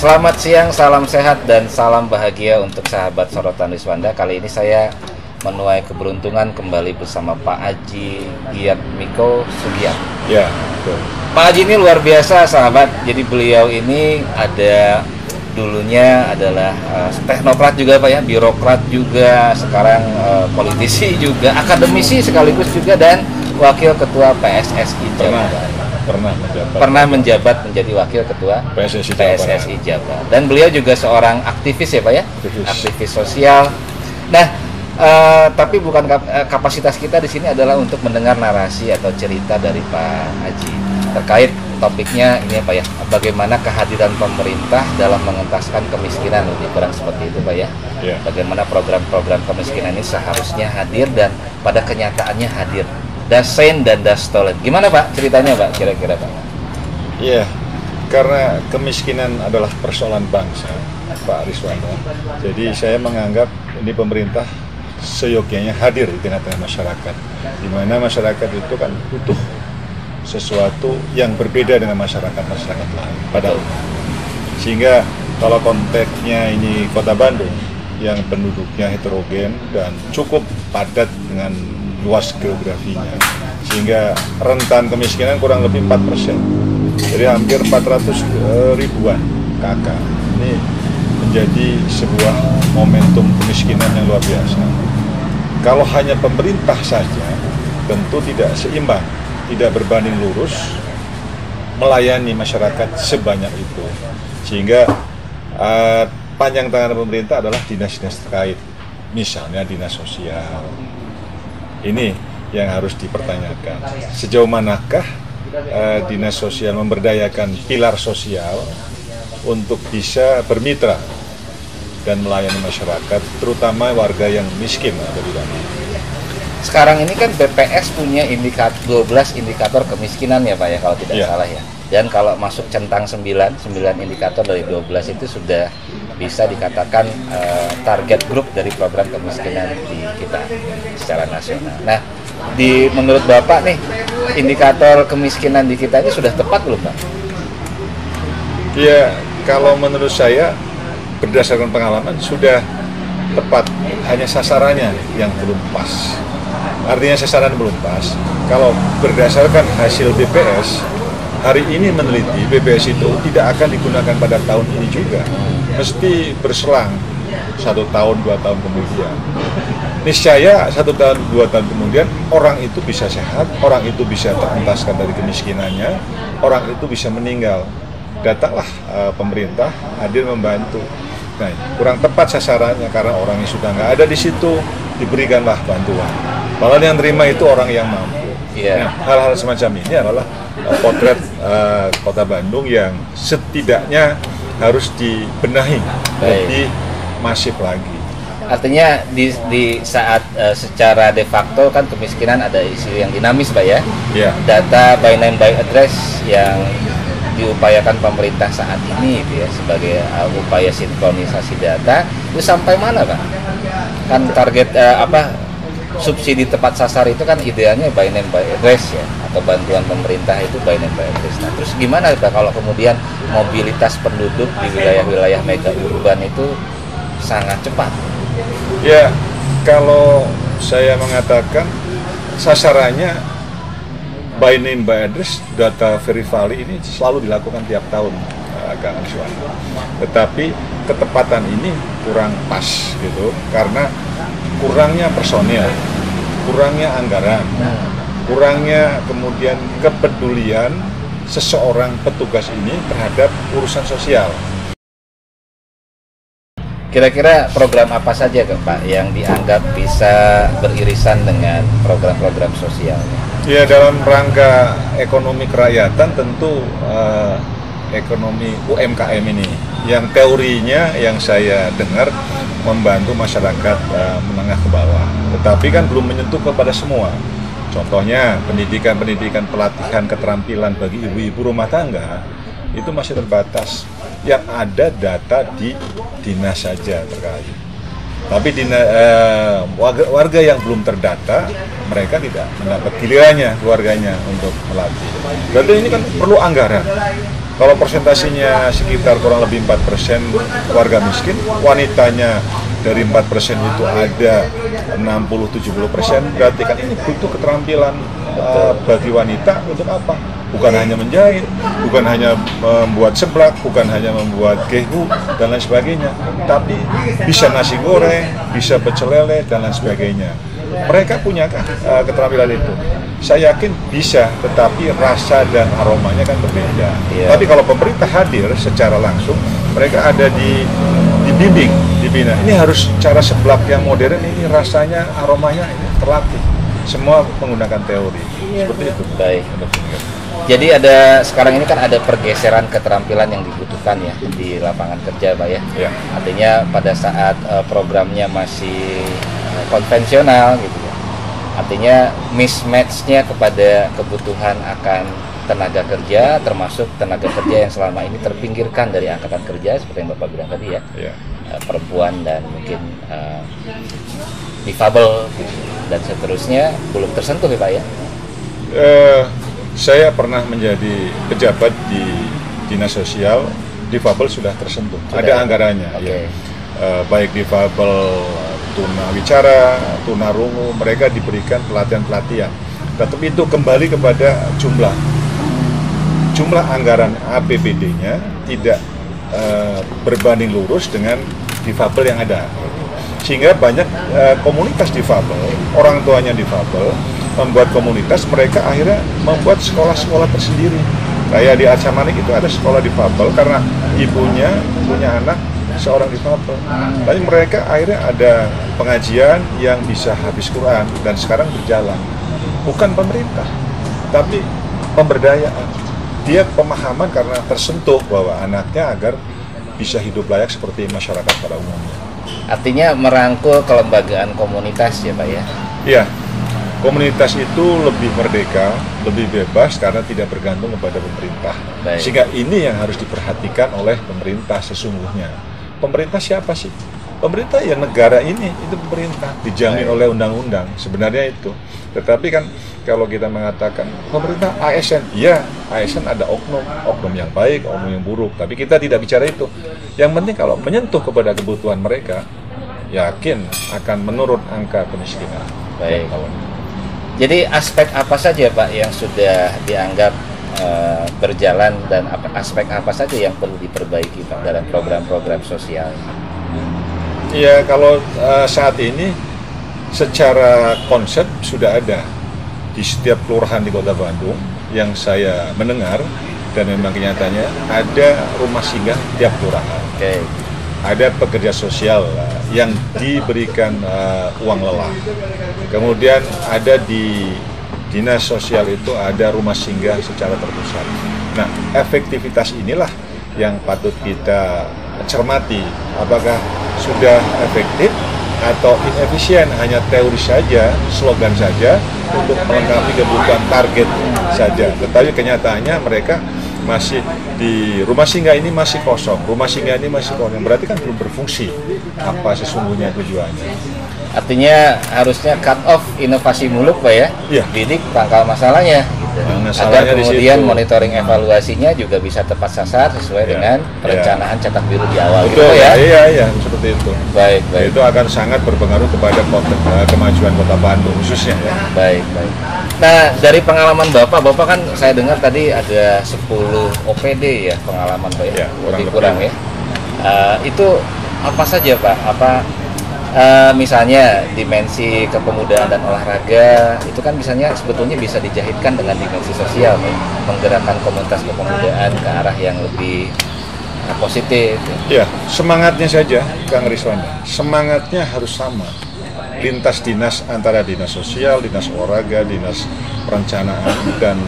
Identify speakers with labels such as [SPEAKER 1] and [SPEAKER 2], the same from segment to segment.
[SPEAKER 1] Selamat siang, salam sehat dan salam bahagia untuk sahabat Sorotan Wiswanda. Kali ini saya menuai keberuntungan kembali bersama Pak Haji Giat Miko Sugiat.
[SPEAKER 2] Ya, betul.
[SPEAKER 1] Pak Haji ini luar biasa sahabat. Jadi beliau ini dulunya adalah teknokrat juga Pak ya, birokrat juga, sekarang politisi juga, akademisi sekaligus juga, dan wakil ketua PSSI Jabar. Pernah menjabat menjadi wakil ketua PSSI Jabar. Dan beliau juga seorang aktivis ya Pak ya, aktivis sosial. Nah, tapi bukan kapasitas kita di sini adalah untuk mendengar narasi atau cerita dari Pak Haji terkait topiknya ini Pak ya, bagaimana kehadiran pemerintah dalam mengentaskan kemiskinan, lebih kurang seperti itu Pak ya. Bagaimana program-program kemiskinan ini seharusnya hadir dan pada kenyataannya hadir. Das sein dan das stolen. Gimana Pak ceritanya Pak kira-kira Pak?
[SPEAKER 2] Iya, karena kemiskinan adalah persoalan bangsa Pak Riswanda. Jadi saya menganggap ini pemerintah seyogyanya hadir di tengah-tengah masyarakat, di mana masyarakat itu kan butuh sesuatu yang berbeda dengan masyarakat lain pada umumnya. Sehingga kalau konteksnya ini Kota Bandung yang penduduknya heterogen dan cukup padat dengan luas geografinya, sehingga rentan kemiskinan kurang lebih 4%. Jadi hampir 400 ribuan kakak. Ini menjadi sebuah momentum kemiskinan yang luar biasa. Kalau hanya pemerintah saja, tentu tidak seimbang, tidak berbanding lurus melayani masyarakat sebanyak itu. Sehingga panjang tangan pemerintah adalah dinas-dinas terkait, misalnya dinas sosial. Ini yang harus dipertanyakan. Sejauh manakah dinas sosial memberdayakan pilar sosial untuk bisa bermitra dan melayani masyarakat, terutama warga yang miskin atau tidak.
[SPEAKER 1] Sekarang ini kan BPS punya 12 indikator kemiskinan ya Pak ya, kalau tidak salah ya. Dan kalau masuk centang 9 indikator dari 12 itu sudah bisa dikatakan target grup dari program kemiskinan di kita secara nasional. Nah, menurut Bapak nih, indikator kemiskinan di kita ini sudah tepat belum Pak?
[SPEAKER 2] Ya, kalau menurut saya berdasarkan pengalaman sudah tepat, hanya sasarannya yang belum pas. Artinya sasaran belum pas. Kalau berdasarkan hasil BPS, hari ini meneliti BPS itu tidak akan digunakan pada tahun ini juga. Mesti berselang 1 tahun, 2 tahun kemudian. Niscaya 1 tahun, 2 tahun kemudian orang itu bisa sehat, orang itu bisa terentaskan dari kemiskinannya, orang itu bisa meninggal. Datanglah pemerintah hadir membantu. Nah, kurang tepat sasarannya karena orang yang sudah nggak ada di situ, diberikanlah bantuan. Malah yang terima itu orang yang mampu. Nah, hal-hal semacam ini adalah potret Kota Bandung yang setidaknya harus dibenahi lebih masif lagi.
[SPEAKER 1] Artinya di saat secara de facto kan kemiskinan ada isu yang dinamis Pak ya. Data by name by address yang diupayakan pemerintah saat ini itu ya, sebagai upaya sinkronisasi data itu sampai mana Pak? Kan target subsidi tepat sasar itu kan idealnya by name by address ya, atau bantuan pemerintah itu by name by address. Nah, terus gimana Pak kalau kemudian mobilitas penduduk di wilayah-wilayah mega urban itu sangat cepat?
[SPEAKER 2] Ya, kalau saya mengatakan sasarannya by name by address, data Verifali ini selalu dilakukan tiap tahun agak Riswanda. Tetapi ketepatan ini kurang pas gitu, karena kurangnya personil, kurangnya anggaran, kurangnya kemudian kepedulian seseorang petugas ini terhadap urusan sosial.
[SPEAKER 1] Kira-kira program apa saja Pak yang dianggap bisa beririsan dengan program-program sosial?
[SPEAKER 2] Ya, dalam rangka ekonomi kerakyatan tentu ekonomi UMKM ini, yang teorinya yang saya dengar membantu masyarakat menengah ke bawah, tetapi kan belum menyentuh kepada semua. Contohnya pendidikan, pelatihan keterampilan bagi ibu-ibu rumah tangga itu masih terbatas. Yang ada data di dinas saja terkait. Tapi warga yang belum terdata, mereka tidak mendapat gilirannya keluarganya untuk melatih. Berarti ini kan perlu anggaran. Kalau persentasinya sekitar kurang lebih 4% warga miskin, wanitanya dari 4% itu ada 60-70%, berarti kan ini butuh keterampilan bagi wanita untuk apa? Bukan hanya menjahit, bukan hanya membuat seblak, bukan hanya membuat gehu dan lain sebagainya, tapi bisa nasi goreng, bisa pecel lele dan lain sebagainya. Mereka punya keterampilan itu. Saya yakin bisa, tetapi rasa dan aromanya kan berbeda. Yeah. Tapi kalau pemerintah hadir secara langsung, mereka ada dibimbing, dibina. Ini harus cara seblak yang modern, ini rasanya, aromanya ini terlatih. Semua menggunakan teori. Seperti itu.
[SPEAKER 1] Baik. Jadi sekarang ini kan ada pergeseran keterampilan yang dibutuhkan ya di lapangan kerja, Pak ya.
[SPEAKER 2] Ya.
[SPEAKER 1] Artinya pada saat programnya masih konvensional gitu ya. Artinya mismatch-nya kepada kebutuhan akan tenaga kerja, termasuk tenaga kerja yang selama ini terpinggirkan dari angkatan kerja seperti yang Bapak bilang tadi ya.
[SPEAKER 2] Ya.
[SPEAKER 1] Perempuan dan mungkin difabel gitu, dan seterusnya belum tersentuh ya Pak ya.
[SPEAKER 2] Saya pernah menjadi pejabat di dinas sosial, difabel sudah tersentuh. Ada anggarannya,
[SPEAKER 1] okay.
[SPEAKER 2] Ya. Baik difabel tunawicara, tunarungu, mereka diberikan pelatihan-pelatihan. Tetapi itu kembali kepada jumlah anggaran APBD-nya tidak berbanding lurus dengan difabel yang ada. Sehingga banyak komunitas difabel, orang tuanya difabel, membuat komunitas, mereka akhirnya membuat sekolah-sekolah tersendiri. Kayak di Arca Manik itu ada sekolah difabel karena ibunya punya anak seorang difabel. Tapi mereka akhirnya ada pengajian yang bisa habis Quran dan sekarang berjalan. Bukan pemerintah, tapi pemberdayaan. Dia pemahaman karena tersentuh bahwa anaknya agar bisa hidup layak seperti masyarakat pada umumnya.
[SPEAKER 1] Artinya merangkul kelembagaan komunitas ya Pak ya?
[SPEAKER 2] Iya. Komunitas itu lebih merdeka, lebih bebas karena tidak bergantung kepada pemerintah. Baik. Sehingga ini yang harus diperhatikan oleh pemerintah sesungguhnya. Pemerintah siapa sih? Pemerintah ya negara ini, itu pemerintah, dijamin oleh undang-undang, sebenarnya itu. Tetapi kan kalau kita mengatakan pemerintah ASN, ya ASN ada oknum yang baik, oknum yang buruk, tapi kita tidak bicara itu. Yang penting kalau menyentuh kepada kebutuhan mereka, yakin akan menurun angka kemiskinan.
[SPEAKER 1] Baik. Jadi aspek apa saja Pak yang sudah dianggap berjalan dan aspek apa saja yang perlu diperbaiki Pak dalam program-program sosial?
[SPEAKER 2] Ya kalau saat ini secara konsep sudah ada di setiap kelurahan di Kota Bandung yang saya mendengar dan memang kenyataannya ada rumah singgah tiap kelurahan.
[SPEAKER 1] Okay.
[SPEAKER 2] Ada pekerja sosial yang diberikan uang lelah. Kemudian ada di dinas sosial itu ada rumah singgah secara terpusat. Nah, efektivitas inilah yang patut kita cermati. Apakah sudah efektif atau inefisien, hanya teori saja, slogan saja untuk melengkapi kebutuhan target saja. Tetapi kenyataannya mereka masih di rumah singgah ini masih kosong, berarti kan belum berfungsi apa sesungguhnya tujuannya.
[SPEAKER 1] Artinya harusnya cut off inovasi muluk Pak ya,
[SPEAKER 2] ya.
[SPEAKER 1] Bidik pangkal masalahnya gitu. Agar kemudian monitoring evaluasinya juga bisa tepat sasar sesuai dengan perencanaan cetak biru di awal.
[SPEAKER 2] Betul,
[SPEAKER 1] gitu ya.
[SPEAKER 2] Iya, seperti itu.
[SPEAKER 1] Baik.
[SPEAKER 2] Itu akan sangat berpengaruh kepada kemajuan Kota Bandung khususnya ya.
[SPEAKER 1] Baik. Nah, dari pengalaman Bapak kan saya dengar tadi ada 10 OPD ya pengalaman Pak ya, lebih kurang ya. Itu apa saja Pak? Misalnya dimensi kepemudaan dan olahraga itu kan misalnya sebetulnya bisa dijahitkan dengan dimensi sosial, Pak. Menggerakkan komunitas kepemudaan ke arah yang lebih positif.
[SPEAKER 2] Ya, semangatnya saja, Kang Riswanda. Semangatnya harus sama. Lintas dinas antara dinas sosial, dinas olahraga, dinas perencanaan dan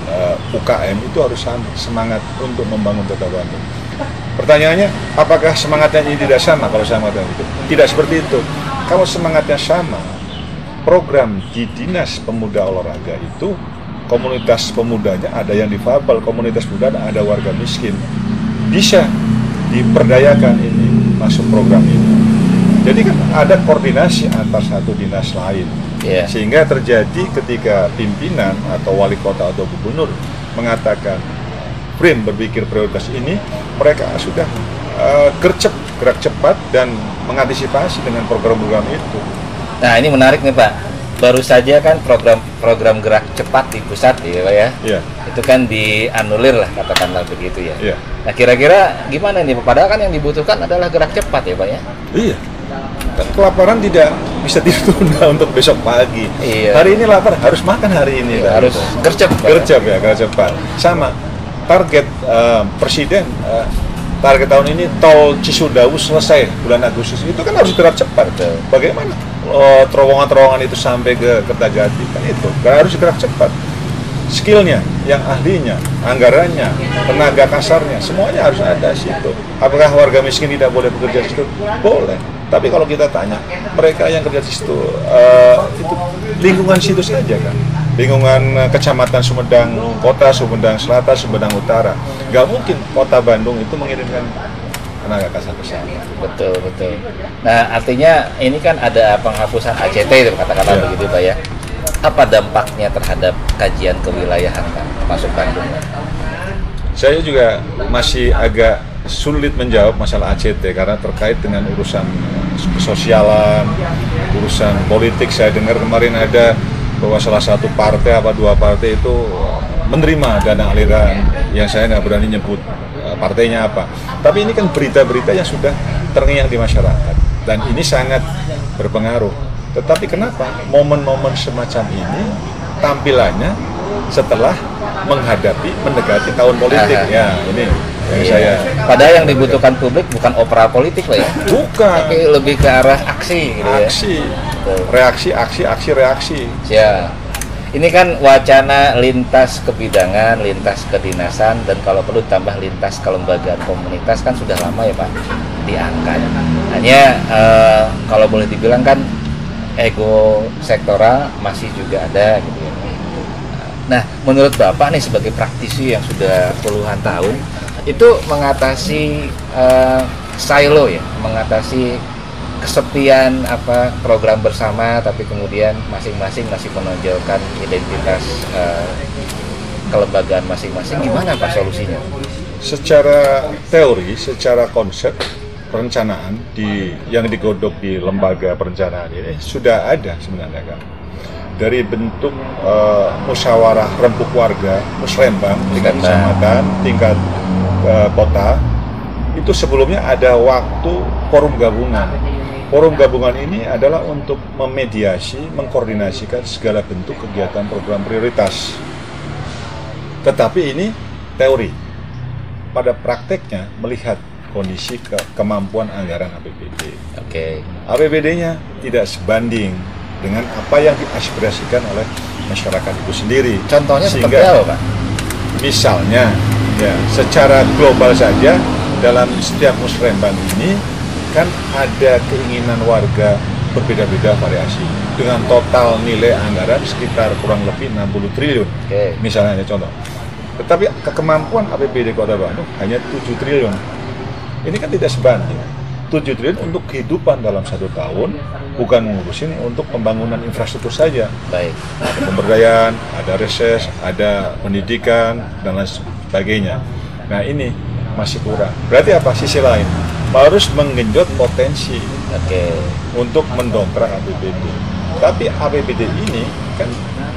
[SPEAKER 2] UKM itu harus sama semangat untuk membangun Kota Bandung. Pertanyaannya, apakah semangatnya ini tidak sama kalau saya mengatakan itu? Tidak seperti itu. Kalau semangatnya sama, program di Dinas Pemuda Olahraga itu komunitas pemudanya ada yang difabel, komunitas muda ada warga miskin. Bisa diperdayakan ini masuk program ini. Jadi kan ada koordinasi antar satu dinas lain, sehingga terjadi ketika pimpinan atau wali kota atau gubernur mengatakan frame berpikir prioritas ini, mereka sudah gerak cepat dan mengantisipasi dengan program-program itu.
[SPEAKER 1] Nah ini menarik nih Pak, baru saja kan program gerak cepat di pusat ya Pak ya,
[SPEAKER 2] Iya.
[SPEAKER 1] itu kan dianulir lah katakanlah begitu ya.
[SPEAKER 2] Iya.
[SPEAKER 1] Nah kira-kira gimana nih, padahal kan yang dibutuhkan adalah gerak cepat ya Pak ya.
[SPEAKER 2] Iya. Dan kelaparan tidak bisa ditunda untuk besok pagi.
[SPEAKER 1] Iya.
[SPEAKER 2] Hari ini lapar, harus makan hari ini.
[SPEAKER 1] Iya, harus gercep Pak.
[SPEAKER 2] Gercep ya, gercep cepat. Sama target presiden. Target tahun ini tol Cisumdawu selesai bulan Agustus, itu kan harus gerak cepat. Bagaimana terowongan-terowongan itu sampai ke Kertajati, kan itu harus gerak cepat. Skillnya, yang ahlinya, anggarannya, tenaga kasarnya, semuanya harus ada di situ. Apakah warga miskin tidak boleh bekerja di situ? Boleh. Tapi kalau kita tanya, mereka yang kerja di situ, itu lingkungan situ saja kan. Lingkungan kecamatan Sumedang Kota, Sumedang Selatan, Sumedang Utara. Nggak mungkin kota Bandung itu mengirimkan tenaga kasar ke sana.
[SPEAKER 1] Betul, betul. Nah artinya ini kan ada penghapusan ACT itu katakanlah begitu Pak ya. Apa dampaknya terhadap kajian kewilayahan Pak, termasuk Bandung?
[SPEAKER 2] Saya juga masih agak sulit menjawab masalah ACT karena terkait dengan urusan kesosialan, urusan politik. Saya dengar kemarin ada bahwa salah satu partai apa dua partai itu menerima dana aliran yang saya nggak berani nyebut partainya apa. Tapi ini kan berita-berita yang sudah terngiang di masyarakat dan ini sangat berpengaruh. Tetapi kenapa momen-momen semacam ini tampilannya setelah mendekati tahun politik? Ya ini yang saya.
[SPEAKER 1] Padahal yang dibutuhkan publik bukan opera politik Pak ya.
[SPEAKER 2] Bukan.
[SPEAKER 1] Tapi lebih ke arah aksi gitu ya.
[SPEAKER 2] Aksi, reaksi, aksi, reaksi.
[SPEAKER 1] Ya. Ini kan wacana lintas kebidangan, lintas kedinasan, dan kalau perlu tambah lintas kelembagaan komunitas kan sudah lama ya Pak diangkat. Hanya kalau boleh dibilang kan ego sektoral masih juga ada gitu ya. Nah, menurut Bapak nih sebagai praktisi yang sudah puluhan tahun, itu mengatasi silo ya, mengatasi kesepian program bersama, tapi kemudian masing-masing masih menonjolkan identitas kelembagaan masing-masing. Gimana Pak solusinya?
[SPEAKER 2] Secara teori, secara konsep perencanaan yang digodok di lembaga perencanaan ini sudah ada sebenarnya kan. Dari bentuk musyawarah rembuk warga, musrembang tingkat kecamatan, tingkat kota, itu sebelumnya ada waktu forum gabungan. Forum gabungan ini adalah untuk memediasi, mengkoordinasikan segala bentuk kegiatan program prioritas. Tetapi ini teori. Pada prakteknya melihat kondisi kemampuan anggaran APBD.
[SPEAKER 1] Oke.
[SPEAKER 2] APBD-nya tidak sebanding dengan apa yang diaspirasikan oleh masyarakat itu sendiri.
[SPEAKER 1] Contohnya seperti apa, Pak?
[SPEAKER 2] Misalnya, ya, secara global saja dalam setiap musrembang ini kan ada keinginan warga berbeda-beda variasi dengan total nilai anggaran sekitar kurang lebih 60 triliun.
[SPEAKER 1] Okay.
[SPEAKER 2] Misalnya contoh. Tetapi kemampuan APBD Kota Bandung hanya 7 triliun. Ini kan tidak sebanding. 7 triliun untuk kehidupan dalam 1 tahun, bukan ngurusin untuk pembangunan infrastruktur saja.
[SPEAKER 1] Baik.
[SPEAKER 2] Ada pemberdayaan, ada reses, ada pendidikan, dan lain sebagainya. Nah ini masih kurang. Berarti apa? Sisi lain harus menggenjot potensi untuk mendongkrak APBD. Tapi APBD ini kan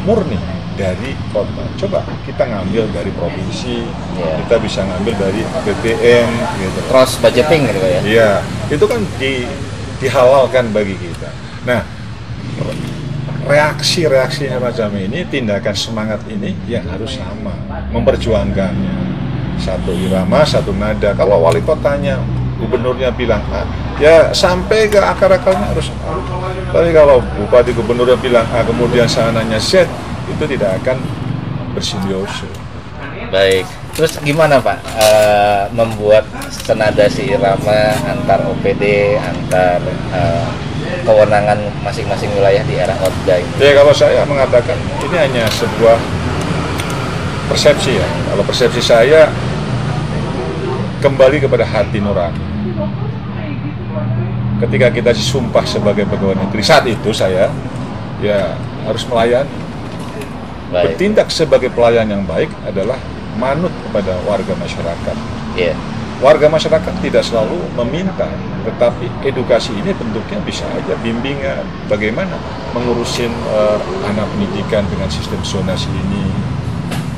[SPEAKER 2] murni dari kota. Coba kita ngambil dari provinsi, kita bisa ngambil dari APBN, gitu.
[SPEAKER 1] Cross budgeting gitu ya?
[SPEAKER 2] Iya, itu kan dihalalkan bagi kita. Nah, reaksi-reaksinya macam ini, tindakan semangat ini yang harus sama, memperjuangkannya. Satu irama, satu nada. Kalau wali kotanya, gubernurnya bilang A, ya sampai ke akar-akarnya harus A. Tapi kalau bupati gubernurnya bilang A, kemudian sananya Z, itu tidak akan bersimbiosis.
[SPEAKER 1] Baik, terus gimana Pak membuat senada seirama antar OPD, antar kewenangan masing-masing wilayah di era Orda ini?
[SPEAKER 2] Ya kalau saya mengatakan ini hanya sebuah persepsi ya. Kalau persepsi saya kembali kepada hati nurani. Ketika kita disumpah sebagai pegawai negeri saat itu saya ya harus melayani.
[SPEAKER 1] Baik.
[SPEAKER 2] Bertindak sebagai pelayan yang baik adalah manut kepada warga masyarakat.
[SPEAKER 1] Iya.
[SPEAKER 2] Warga masyarakat tidak selalu meminta, tetapi edukasi ini bentuknya bisa aja bimbingan, bagaimana mengurusin anak pendidikan dengan sistem zonasi ini,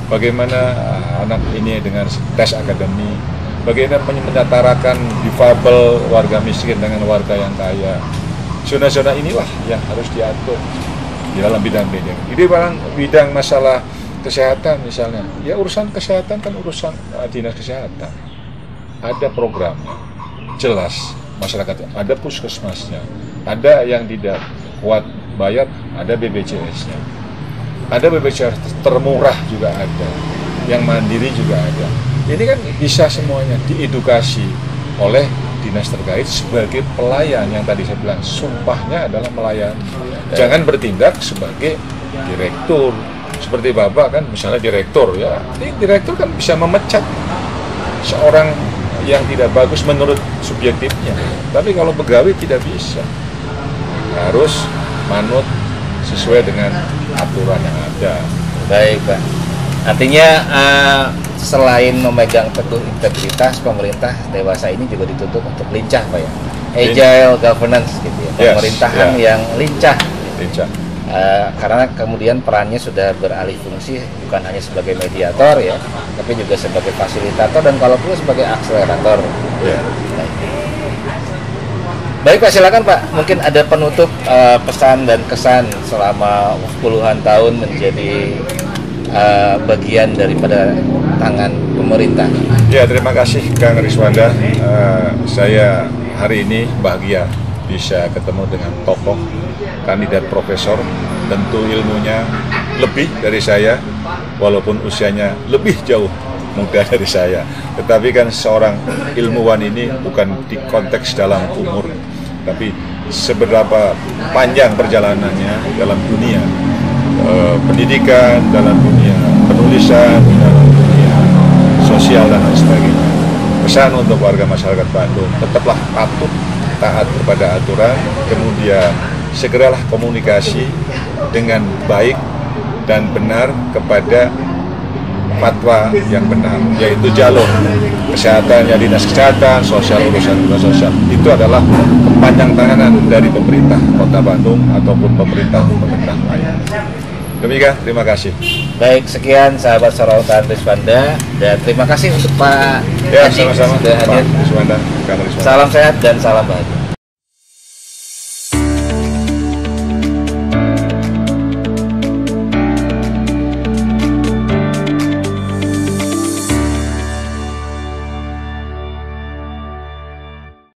[SPEAKER 2] bagaimana anak ini dengan tes akademik, bagaimana menyetarakan difabel warga miskin dengan warga yang kaya. Zona-zona inilah yang harus diatur di dalam bidang-bidang. Di bidang masalah kesehatan misalnya, ya urusan kesehatan kan urusan dinas kesehatan. Ada program jelas masyarakat, ada puskesmasnya, ada yang tidak kuat bayar, ada BPJS-nya, ada BPJS termurah juga ada, yang mandiri juga ada. Ini kan bisa semuanya diedukasi oleh dinas terkait sebagai pelayan, yang tadi saya bilang sumpahnya adalah melayani. Jangan bertindak sebagai direktur seperti Bapak kan, misalnya direktur ya, ini direktur kan bisa memecat seorang yang tidak bagus menurut subjektifnya, tapi kalau pegawai tidak bisa, harus manut sesuai dengan aturan yang ada.
[SPEAKER 1] Baik Pak, artinya selain memegang teguh integritas, pemerintah dewasa ini juga dituntut untuk lincah Pak ya, agile governance gitu ya, pemerintahan yang lincah. Karena kemudian perannya sudah beralih fungsi, bukan hanya sebagai mediator ya, tapi juga sebagai fasilitator dan kalau perlu sebagai akselerator. Baik Pak, silakan Pak, mungkin ada penutup pesan dan kesan selama puluhan tahun menjadi bagian daripada tangan pemerintah.
[SPEAKER 2] Ya, terima kasih Kang Riswanda. Saya hari ini bahagia bisa ketemu dengan tokoh kandidat profesor, tentu ilmunya lebih dari saya, walaupun usianya lebih jauh muda dari saya. Tetapi kan seorang ilmuwan ini bukan di konteks dalam umur, tapi seberapa panjang perjalanannya dalam dunia pendidikan, dalam dunia penulisan, dalam dunia sosial dan lain sebagainya. Pesan untuk warga masyarakat Bandung, tetaplah patuh, taat kepada aturan, kemudian segeralah komunikasi dengan baik dan benar kepada fatwa yang benar, yaitu jalur kesehatan, ya dinas kesehatan, sosial, urusan sosial. Itu adalah kepanjang tanganan dari pemerintah Kota Bandung ataupun pemerintah lain. Demikian, terima kasih.
[SPEAKER 1] Baik, sekian sahabat Sorotan Riswanda, dan terima kasih untuk Pak
[SPEAKER 2] ya,
[SPEAKER 1] Haji
[SPEAKER 2] sama-sama
[SPEAKER 1] sudah hadir.
[SPEAKER 2] Pak Riswanda.
[SPEAKER 1] Salam sehat dan salam bahagia.